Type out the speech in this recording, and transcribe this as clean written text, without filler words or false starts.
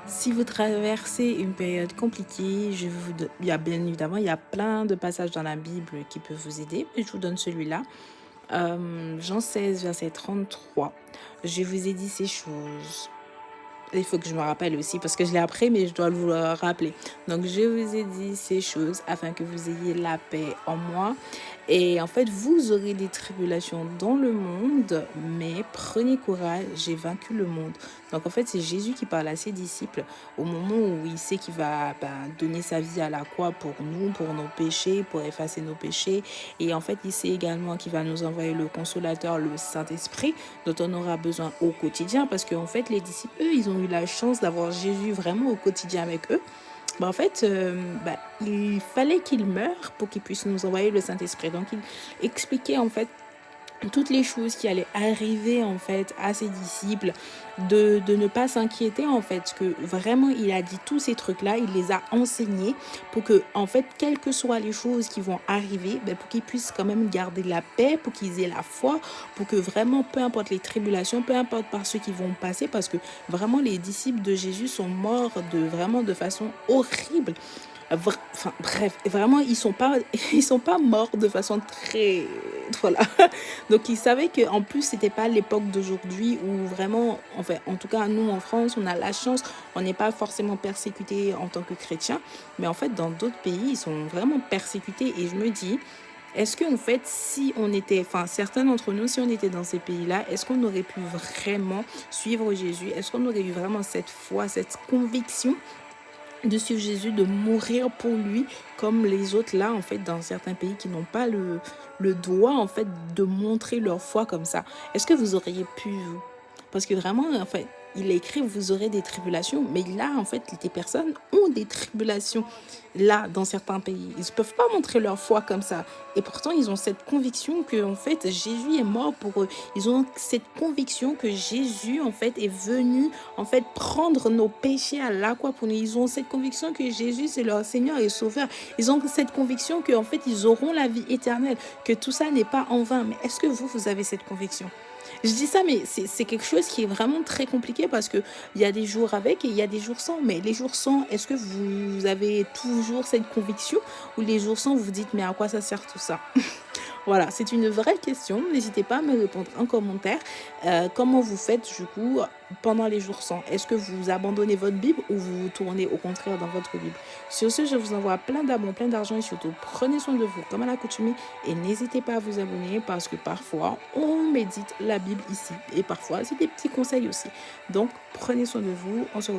Si vous traversez une période compliquée, il y a bien évidemment, il y a plein de passages dans la Bible qui peuvent vous aider, mais je vous donne celui-là. Jean 16, verset 33. Je vous ai dit ces choses. Il faut que je me rappelle aussi parce que je l'ai appris, mais je dois vous le rappeler. Donc, je vous ai dit ces choses afin que vous ayez la paix en moi. Et en fait, vous aurez des tribulations dans le monde, mais prenez courage, j'ai vaincu le monde. Donc, en fait, c'est Jésus qui parle à ses disciples au moment où il sait qu'il va donner sa vie à la croix pour nous, pour nos péchés, pour effacer nos péchés. Et en fait, il sait également qu'il va nous envoyer le consolateur, le Saint-Esprit, dont on aura besoin au quotidien parce qu'en fait, les disciples, eux, ils ont eu la chance d'avoir Jésus vraiment au quotidien avec eux. En fait, il fallait qu'il meure pour qu'il puisse nous envoyer le Saint-Esprit. Donc, il expliquait en fait toutes les choses qui allaient arriver en fait à ses disciples, de ne pas s'inquiéter en fait, que vraiment il a dit tous ces trucs-là, il les a enseignés pour que en fait, quelles que soient les choses qui vont arriver, pour qu'ils puissent quand même garder la paix, pour qu'ils aient la foi, pour que vraiment, peu importe les tribulations, peu importe par ceux qui vont passer, parce que vraiment les disciples de Jésus sont morts de façon horrible. Enfin bref, vraiment ils sont pas morts de façon très voilà. Donc ils savaient que en plus c'était pas l'époque d'aujourd'hui où vraiment, enfin en tout cas nous en France on a la chance, on n'est pas forcément persécuté en tant que chrétien, mais en fait dans d'autres pays ils sont vraiment persécutés et je me dis est-ce que en fait si on était, enfin certains d'entre nous si on était dans ces pays-là, est-ce qu'on aurait pu vraiment suivre Jésus? Est-ce qu'on aurait eu vraiment cette foi, cette conviction de suivre Jésus, de mourir pour lui, comme les autres là, en fait, dans certains pays qui n'ont pas le droit, en fait, de montrer leur foi comme ça. Est-ce que vous auriez pu, vous? Parce que vraiment, en fait, il est écrit, vous aurez des tribulations, mais là, en fait, des personnes ont des tribulations, là, dans certains pays. Ils ne peuvent pas montrer leur foi comme ça. Et pourtant, ils ont cette conviction que, en fait, Jésus est mort pour eux. Ils ont cette conviction que Jésus, en fait, est venu en fait prendre nos péchés à la croix pour nous. Ils ont cette conviction que Jésus c'est leur Seigneur et Sauveur. Ils ont cette conviction que en fait ils auront la vie éternelle, que tout ça n'est pas en vain. Mais est-ce que vous avez cette conviction? Je dis ça, mais c'est quelque chose qui est vraiment très compliqué parce que il y a des jours avec et il y a des jours sans. Mais les jours sans, est-ce que vous avez toujours cette conviction ou les jours sans, vous vous dites mais à quoi ça sert tout ça? Voilà, c'est une vraie question. N'hésitez pas à me répondre en commentaire. Comment vous faites du coup pendant les jours sans? Est-ce que vous abandonnez votre Bible ou vous vous tournez au contraire dans votre Bible? Sur ce, je vous envoie plein d'amour, plein d'argent et surtout prenez soin de vous comme à l'accoutumée et n'hésitez pas à vous abonner parce que parfois on médite la Bible ici et parfois c'est des petits conseils aussi. Donc prenez soin de vous. On se retrouve